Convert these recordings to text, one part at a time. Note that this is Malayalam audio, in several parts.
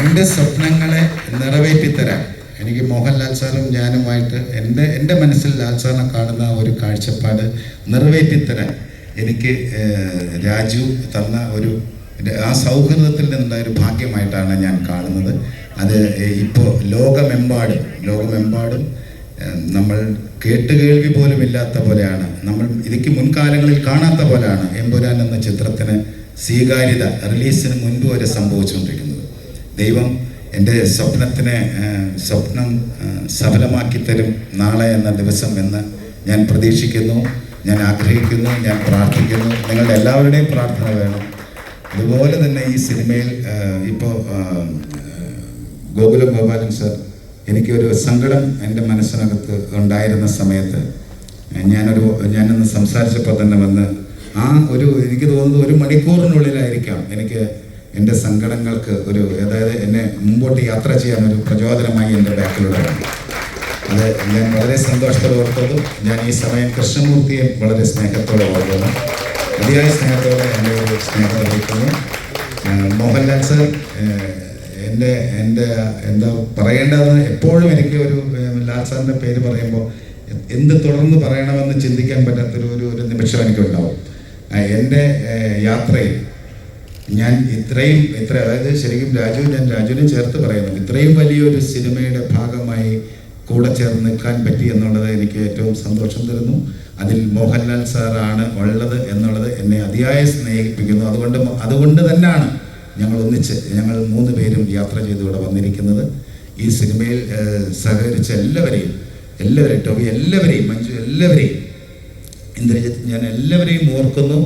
എൻ്റെ സ്വപ്നങ്ങളെ നിറവേറ്റിത്തരാൻ എനിക്ക് മോഹൻലാൽ സാറും ഞാനുമായിട്ട് എൻ്റെ മനസ്സിൽ ലാൽ സാറിനെ കാണുന്ന ഒരു കാഴ്ചപ്പാട് നിറവേറ്റിത്തരാൻ എനിക്ക് രാജു തന്ന ആ സൗഹൃദത്തിൽ നിന്നുള്ള ഒരു ഭാഗ്യമായിട്ടാണ് ഞാൻ കാണുന്നത്. അത് ഇപ്പോൾ ലോകമെമ്പാടും നമ്മൾ കേട്ടുകേൾവി പോലും ഇല്ലാത്ത പോലെയാണ്, നമ്മൾ ഇതിക്ക് മുൻകാലങ്ങളിൽ കാണാത്ത പോലെയാണ് എമ്പുരാൻ എന്ന ചിത്രത്തിന് സ്വീകാര്യത റിലീസിന് മുൻപ് വരെ സംഭവിച്ചുകൊണ്ടിരിക്കുന്നത്. ദൈവം എൻ്റെ സ്വപ്നം സഫലമാക്കി തരും നാളെ എന്ന ദിവസം എന്ന് ഞാൻ പ്രതീക്ഷിക്കുന്നു, ഞാൻ ആഗ്രഹിക്കുന്നു, ഞാൻ പ്രാർത്ഥിക്കുന്നു. നിങ്ങളുടെ എല്ലാവരുടെയും പ്രാർത്ഥന വേണം. അതുപോലെ തന്നെ ഈ സിനിമയിൽ ഇപ്പോൾ ഗോകുലം ഗോപാലൻ സർ എനിക്കൊരു സങ്കടം എൻ്റെ മനസ്സിനകത്ത് ഉണ്ടായിരുന്ന സമയത്ത് ഞാനൊന്ന് സംസാരിച്ചപ്പോൾ തന്നെ വന്ന് എനിക്ക് തോന്നുന്നത് 1 മണിക്കൂറിനുള്ളിലായിരിക്കാം എനിക്ക് എൻ്റെ സങ്കടങ്ങൾക്ക് അതായത് എന്നെ മുമ്പോട്ട് യാത്ര ചെയ്യാൻ ഒരു പ്രചോദനമായി എൻ്റെ ബാക്കിലൂടെ വന്നു. അത് ഞാൻ വളരെ സന്തോഷത്തോടെ ഓർത്തതും ഞാൻ ഈ സമയം കൃഷ്ണമൂർത്തിയെ വളരെ സ്നേഹത്തോടെ ഓർക്കുന്നു, അതിയായ സ്നേഹത്തോടെ എൻ്റെ ഒരു സ്നേഹം അറിയിക്കുന്നു. മോഹൻലാൽ സർ എൻ്റെ എന്താ പറയേണ്ടതെന്ന് എപ്പോഴും എനിക്ക് ലാൽ സാറിൻ്റെ പേര് പറയുമ്പോൾ എന്ത് തുടർന്ന് പറയണമെന്ന് ചിന്തിക്കാൻ പറ്റാത്തൊരു നിമിഷം എനിക്കുണ്ടാവും. എൻ്റെ യാത്രയിൽ ഞാൻ അതായത് ശരിക്കും ഞാൻ രാജുവിനെ ചേർത്ത് പറയുന്നു, ഇത്രയും വലിയൊരു സിനിമയുടെ ഭാഗമായി കൂടെ ചേർന്ന് നിൽക്കാൻ പറ്റി എന്നുള്ളത് എനിക്ക് ഏറ്റവും സന്തോഷം തരുന്നു. അതിൽ മോഹൻലാൽ സാറാണ് ഉള്ളത് എന്നുള്ളത് എന്നെ അതിയായ സ്നേഹിപ്പിക്കുന്നു. അതുകൊണ്ട് തന്നെയാണ് ഞങ്ങൾ 3 പേരും യാത്ര ചെയ്തിവിടെ വന്നിരിക്കുന്നത്. ഈ സിനിമയിൽ സഹകരിച്ച എല്ലാവരെയും ടോബി എല്ലാവരെയും, മഞ്ജു എല്ലാവരെയും, ഇന്ദ്രജിത്ത്, ഞാൻ എല്ലാവരെയും ഓർക്കുന്നു,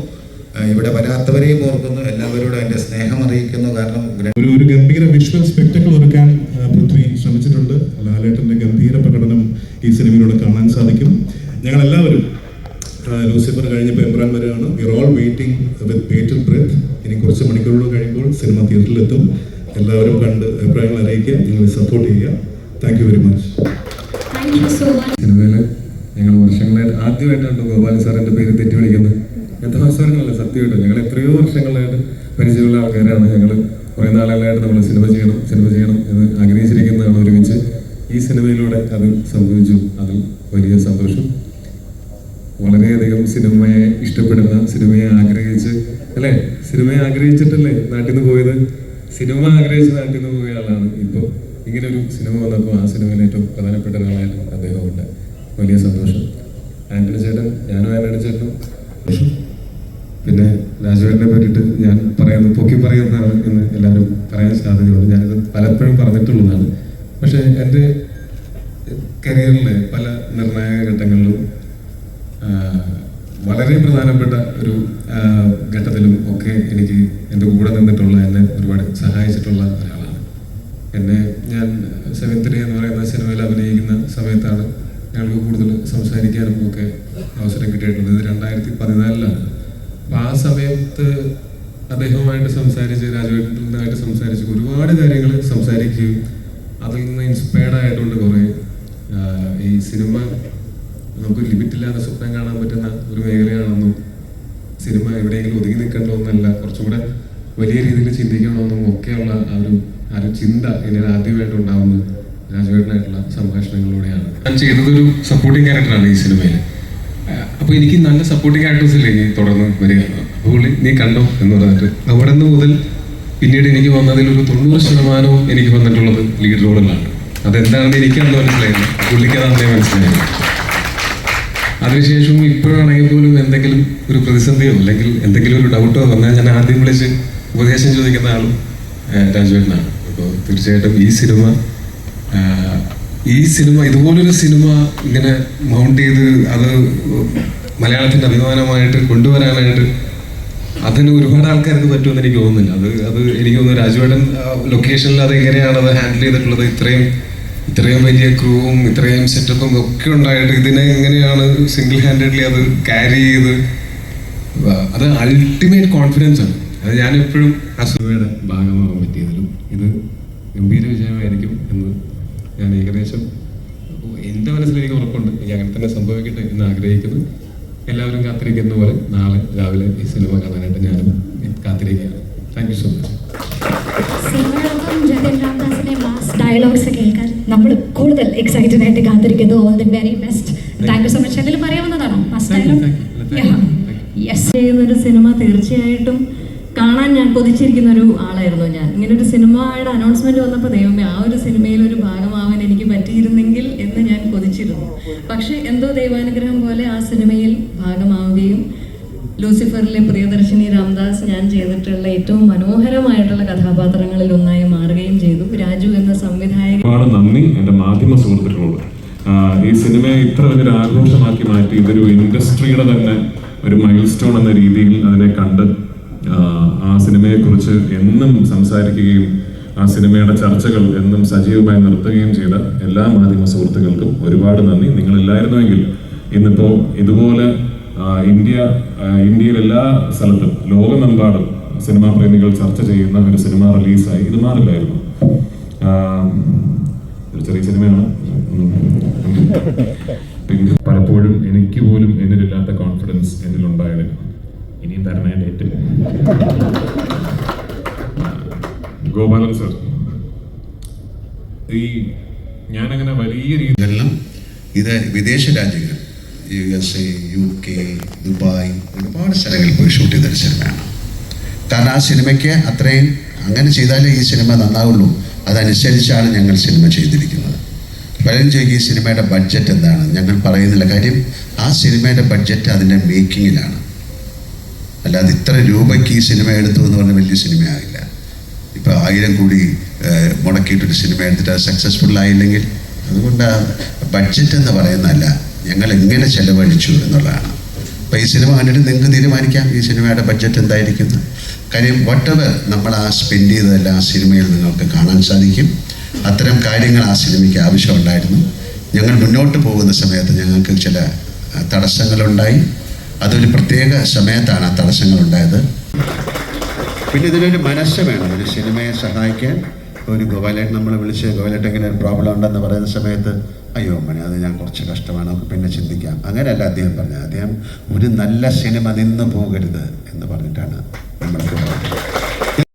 ഇവിടെ വരാത്തവരെയും ഓർക്കുന്നു, എല്ലാവരോടും എൻ്റെ സ്നേഹം അറിയിക്കുന്നു. കാരണം ഒരു ഗംഭീര വിഷ്വൽ സ്പെക്ടക്കിൾ ഒരുക്കാൻ പൃഥ്വി ശ്രമിച്ചിട്ടുണ്ട്. ലാലേട്ടൻ്റെ ഗംഭീര പ്രകടനം ഈ സിനിമയിലൂടെ കാണാൻ സാധിക്കും. ഞങ്ങളെല്ലാവരും ലൂസിഫർ കഴിഞ്ഞപ്പോൾ എംബ്രാൻ വരെയാണ്. We are all waiting with bated breath. ഇനി കുറച്ച് മണിക്കൂറുകൾ കഴിയുമ്പോൾ സിനിമ തിയേറ്ററിലെത്തും. എല്ലാവരും കണ്ട് അഭിപ്രായങ്ങൾ അറിയിക്കുക, നിങ്ങൾ സപ്പോർട്ട് ചെയ്യുക. Thank you very much. സിനിമയിൽ ഞങ്ങൾ വർഷങ്ങളായിട്ട് ആദ്യമായിട്ടാണ് ഗോപാലൻ സാറിൻ്റെ പേര് തെറ്റി വിളിക്കുന്നത്. എത്ര വർഷങ്ങളല്ല, സത്യമായിട്ട് ഞങ്ങൾ എത്രയോ വർഷങ്ങളായിട്ട് പരിചയമുള്ള ആൾക്കാരാണ്. ഞങ്ങൾ കുറേ നാളുകളായിട്ട് നമ്മൾ സിനിമ ചെയ്യണം എന്ന് ആഗ്രഹിച്ചിരിക്കുന്നതാണ് ഒരുമിച്ച്. ഈ സിനിമയിലൂടെ അത് സംഭവിച്ചു. അതിൽ വലിയ സന്തോഷം. വളരെയധികം സിനിമയെ ഇഷ്ടപ്പെടുന്ന, സിനിമയെ ആഗ്രഹിച്ചിട്ടല്ലേ നാട്ടിൽ നിന്ന് പോയത്. സിനിമ ആഗ്രഹിച്ച് നാട്ടിൽ നിന്ന് പോയ ആളാണ്. ഇപ്പോൾ ഇങ്ങനെ ഒരു സിനിമ വന്നപ്പോൾ ആ സിനിമയിൽ ഏറ്റവും പ്രധാനപ്പെട്ട ഒരാളായിട്ട് അദ്ദേഹമുണ്ട്. വലിയ സന്തോഷം. ആന്റണി ചേട്ടൻ, ഞാനും ആന്റണി ചേട്ടനും. പിന്നെ രാജുവേട്ടനെ പറ്റിയിട്ട് ഞാൻ പൊക്കി പറയുന്നതാണ് എന്ന് എല്ലാവരും പറയാൻ സാധ്യതയുണ്ട്. ഞാനിത് പലപ്പോഴും പറഞ്ഞിട്ടുള്ളതാണ്. പക്ഷേ എൻ്റെ കരിയറിലെ പല നിർണായക ഘട്ടങ്ങളിലും വളരെ പ്രധാനപ്പെട്ട ഒരു ഘട്ടത്തിലും ഒക്കെ എനിക്ക് എൻ്റെ കൂടെ നിന്നിട്ടുള്ള, എന്നെ ഒരുപാട് സഹായിച്ചിട്ടുള്ള ഒരാളാണ്. ഞാൻ 7th Day എന്ന് പറയുന്ന സിനിമയിൽ അഭിനയിക്കുന്ന സമയത്താണ് ഞങ്ങൾക്ക് കൂടുതൽ സംസാരിക്കാനും ഒക്കെ അവസരം കിട്ടിയിട്ടുള്ളത്. ഇത് 2014 അപ്പോൾ ആ സമയത്ത് അദ്ദേഹവുമായിട്ട് സംസാരിച്ച്, രാജുവേട്ടനുമായിട്ട് സംസാരിച്ച് ഒരുപാട് കാര്യങ്ങൾ സംസാരിക്കുകയും അതിൽ നിന്ന് ഇൻസ്പയർഡ് ആയതുകൊണ്ട് കുറേ ഈ സിനിമ നമുക്ക് ലിമിറ്റില്ലാതെ സ്വപ്നം കാണാൻ പറ്റുന്ന ഒരു മേഖലയാണെന്നും സിനിമ എവിടെയെങ്കിലും ഒതുങ്ങി നിൽക്കേണ്ട ഒന്നല്ല, കുറച്ചുകൂടെ വലിയ രീതിയിൽ ചിന്തിക്കണമെന്നും ഒക്കെയുള്ള ആ ഒരു ചിന്ത എനിക്ക് ആദ്യമായിട്ട് ഉണ്ടാവുന്നത് രാജുവേട്ടനായിട്ടുള്ള സംഭാഷണങ്ങളിലൂടെയാണ്. ഞാൻ ചെയ്തതൊരു സപ്പോർട്ടിങ് ക്യാരക്ടറാണ് ഈ സിനിമയിൽ. അപ്പോൾ എനിക്ക് നല്ല സപ്പോർട്ടിങ് ക്യാരക്ടേഴ്സ് ഇല്ലേ തുടർന്ന് വരിക. അപ്പോൾ നീ കണ്ടോ എന്ന് പറഞ്ഞിട്ട് അവിടെ നിന്ന് മുതൽ പിന്നീട് എനിക്ക് വന്നതിൽ ഒരു 90% എനിക്ക് വന്നിട്ടുള്ളത് ലീഡ് റോളുകളാണ്. അതെന്താണെന്ന് എനിക്കന്ന് മനസ്സിലായിരുന്നു, പുള്ളിക്ക് അതേ മനസ്സിലായിരുന്നു. അതിനുശേഷം ഇപ്പോഴാണെങ്കിൽ പോലും എന്തെങ്കിലും ഒരു പ്രതിസന്ധിയോ അല്ലെങ്കിൽ എന്തെങ്കിലും ഒരു ഡൗട്ടോ വന്നാൽ ഞാൻ ആദ്യം വിളിച്ച് ഉപദേശം ചോദിക്കുന്ന ആളും രാജുവേട്ടനാണ്. അപ്പോൾ തീർച്ചയായിട്ടും ഈ സിനിമ ഇതുപോലൊരു സിനിമ ഇങ്ങനെ മൗണ്ട് ചെയ്ത് അത് മലയാളത്തിൻ്റെ അഭിമാനമായിട്ട് കൊണ്ടുവരാനായിട്ട് അതിന് ഒരുപാട് ആൾക്കാർക്ക് പറ്റുമെന്ന് എനിക്ക് തോന്നുന്നില്ല. അത് എനിക്ക് തോന്നുന്നു രാജുവേട്ടൻ ലൊക്കേഷനിൽ അത് എങ്ങനെയാണ് അത് ഹാൻഡിൽ ചെയ്തിട്ടുള്ളത്. ഇത്രയും വലിയ ക്രൂവും ഇത്രയും സെറ്റപ്പും ഒക്കെ ഉണ്ടായിട്ട് ഇതിനെ എങ്ങനെയാണ് സിംഗിൾ ഹാൻഡഡ്ലി അത് ക്യാരി ചെയ്ത്, അത് അൾട്ടിമേറ്റ് കോൺഫിഡൻസ് ആണ്. അത് ഞാനെപ്പോഴും ആ സിനിമയുടെ ഭാഗമാകാൻ പറ്റിയതിലും ഇത് ഗംഭീര വിജയമായിരിക്കും എന്ന് ഞാൻ ഏകദേശം എൻ്റെ മനസ്സിൽ എനിക്ക് ഉറപ്പുണ്ട്. എനിക്ക് അങ്ങനെ തന്നെ സംഭവിക്കട്ടെ എന്ന് ആഗ്രഹിക്കുന്നു. എല്ലാവരും കാത്തിരിക്കുന്ന പോലെ നാളെ രാവിലെ ഈ സിനിമ കാണാനായിട്ട് ഞാനും കാത്തിരിക്കുകയാണ്. Thank you so much. Dialogues കേൾക്കാൻ നമ്മൾ കൂടുതൽ എക്സൈറ്റഡ് ആയിട്ട് കാത്തിരിക്കുന്നു. All the very best. Thank you so much. എന്തെങ്കിലും പറയാവുന്നതാണോ? യെസ്. ചെയ്യുന്നൊരു സിനിമ തീർച്ചയായിട്ടും കാണാൻ ഞാൻ കൊതിച്ചിരിക്കുന്ന ഒരു ആളായിരുന്നു ഞാൻ. ഇങ്ങനെ ഒരു സിനിമയുടെ അനൗൺസ്മെന്റ് വന്നപ്പോൾ ദൈവമേ ആ ഒരു സിനിമയിൽ ഒരു ഭാഗമാവാൻ എനിക്ക് പറ്റിയിരുന്നെങ്കിൽ എന്ന് ഞാൻ കൊതിച്ചിരുന്നു. പക്ഷെ എന്തോ ദൈവാനുഗ്രഹം പോലെ ആ സിനിമയിൽ ഭാഗമാവുകയും ലൂസിഫറിലെ പ്രിയദർശിനി രാംദാസ് ഞാൻ ചെയ്തിട്ടുള്ള ഏറ്റവും മനോഹരമായിട്ടുള്ള കഥാപാത്രങ്ങളിൽ ഒന്നായി മാറുകയും ചെയ്തു. രാജു എന്ന സംവിധായകൻ. ഒരുപാട് നന്ദി എൻ്റെ മാധ്യമ സുഹൃത്തുക്കളോട്. ഈ സിനിമയെ ഇത്ര വലിയൊരു ആഘോഷമാക്കി മാറ്റി ഇതൊരു ഇൻഡസ്ട്രിയുടെ തന്നെ ഒരു മൈൽ സ്റ്റോൺ എന്ന രീതിയിൽ അതിനെ കണ്ട് ആ സിനിമയെക്കുറിച്ച് എന്നും സംസാരിക്കുകയും ആ സിനിമയുടെ ചർച്ചകൾ എന്നും സജീവമായി നിർത്തുകയും ചെയ്ത എല്ലാ മാധ്യമ സുഹൃത്തുക്കൾക്കും ഒരുപാട് നന്ദി. നിങ്ങളില്ലായിരുന്നുവെങ്കിൽ ഇന്നിപ്പോൾ ഇതുപോലെ ഇന്ത്യയിൽ എല്ലാ സ്ഥലത്തും ലോകമെമ്പാടും സിനിമാ പ്രേമികൾ ചർച്ച ചെയ്യുന്ന ഒരു സിനിമ റിലീസായി ഇത് മാറില്ലായിരുന്നു. ഒരു ചെറിയ സിനിമയാണ്. പിന്നെ പലപ്പോഴും എനിക്ക് പോലും എന്നിലില്ലാത്ത കോൺഫിഡൻസ് എന്നിലുണ്ടായതിന് ഇനിയും തരണേ ഡേറ്റ്. ഗോപാലൻ സർ, ഞാനങ്ങനെ വലിയ രീതിയിലെല്ലാം ഇത് വിദേശ രാജ്യങ്ങൾ USA, UK, ദുബായ് ഒരുപാട് സ്ഥലങ്ങളിൽ പോയി ഷൂട്ട് ചെയ്തൊരു സിനിമയാണ്. കാരണം ആ സിനിമയ്ക്ക് അത്രയും അങ്ങനെ ചെയ്താലേ ഈ സിനിമ നന്നാവുള്ളൂ. അതനുസരിച്ചാണ് ഞങ്ങൾ സിനിമ ചെയ്തിരിക്കുന്നത്. പലരും ചോദിക്കും ഈ സിനിമയുടെ ബഡ്ജറ്റ് എന്താണ്. ഞങ്ങൾ പറയുന്നില്ല. കാര്യം ആ സിനിമയുടെ ബഡ്ജറ്റ് അതിൻ്റെ മേക്കിങ്ങിലാണ്. അല്ലാതെ ഇത്ര രൂപയ്ക്ക് ഈ സിനിമ എടുത്തു എന്ന് പറഞ്ഞാൽ വലിയ സിനിമയാകില്ല. ഇപ്പോൾ 1000 കോടി മുടക്കിയിട്ടൊരു സിനിമ എടുത്തിട്ട് അത് സക്സസ്ഫുൾ ആയില്ലെങ്കിൽ അതുകൊണ്ട് ബഡ്ജറ്റ് എന്ന് പറയുന്നതല്ല, ഞങ്ങൾ എങ്ങനെ ചെലവഴിച്ചു എന്നുള്ളതാണ്. അപ്പോൾ ഈ സിനിമ കണ്ടിട്ട് നിങ്ങൾക്ക് തീരുമാനിക്കാം ഈ സിനിമയുടെ ബഡ്ജറ്റ് എന്തായിരിക്കുന്നു. കാര്യം വട്ടവർ നമ്മൾ ആ സ്പെൻഡ് ചെയ്തതെല്ലാം ആ സിനിമയിൽ നിങ്ങൾക്ക് കാണാൻ സാധിക്കും. അത്തരം കാര്യങ്ങൾ ആ സിനിമയ്ക്ക് ആവശ്യമുണ്ടായിരുന്നു. ഞങ്ങൾ മുന്നോട്ട് പോകുന്ന സമയത്ത് ഞങ്ങൾക്ക് ചില തടസ്സങ്ങളുണ്ടായി. അതൊരു പ്രത്യേക സമയത്താണ് ആ തടസ്സങ്ങളുണ്ടായത്. പിന്നെ ഇതിനൊരു മനസ്സ് വേണം ഒരു സിനിമയെ സഹായിക്കാൻ. ഒരു ഗോപാലേട്ടൻ നമ്മളെ വിളിച്ച് ഗോപാലേട്ടൻ ഇങ്ങനെ ഒരു പ്രോബ്ലം ഉണ്ടെന്ന് പറയുന്ന സമയത്ത് അയ്യോ മണി അത് ഞാൻ കുറച്ച് കഷ്ടമാണ്, നമുക്ക് പിന്നെ ചിന്തിക്കാം, അങ്ങനെയല്ല അദ്ദേഹം പറഞ്ഞത്. അദ്ദേഹം ഒരു നല്ല സിനിമ നിന്ന് പോകരുത് എന്ന് പറഞ്ഞിട്ടാണ് നമ്മൾക്ക് പറഞ്ഞത്.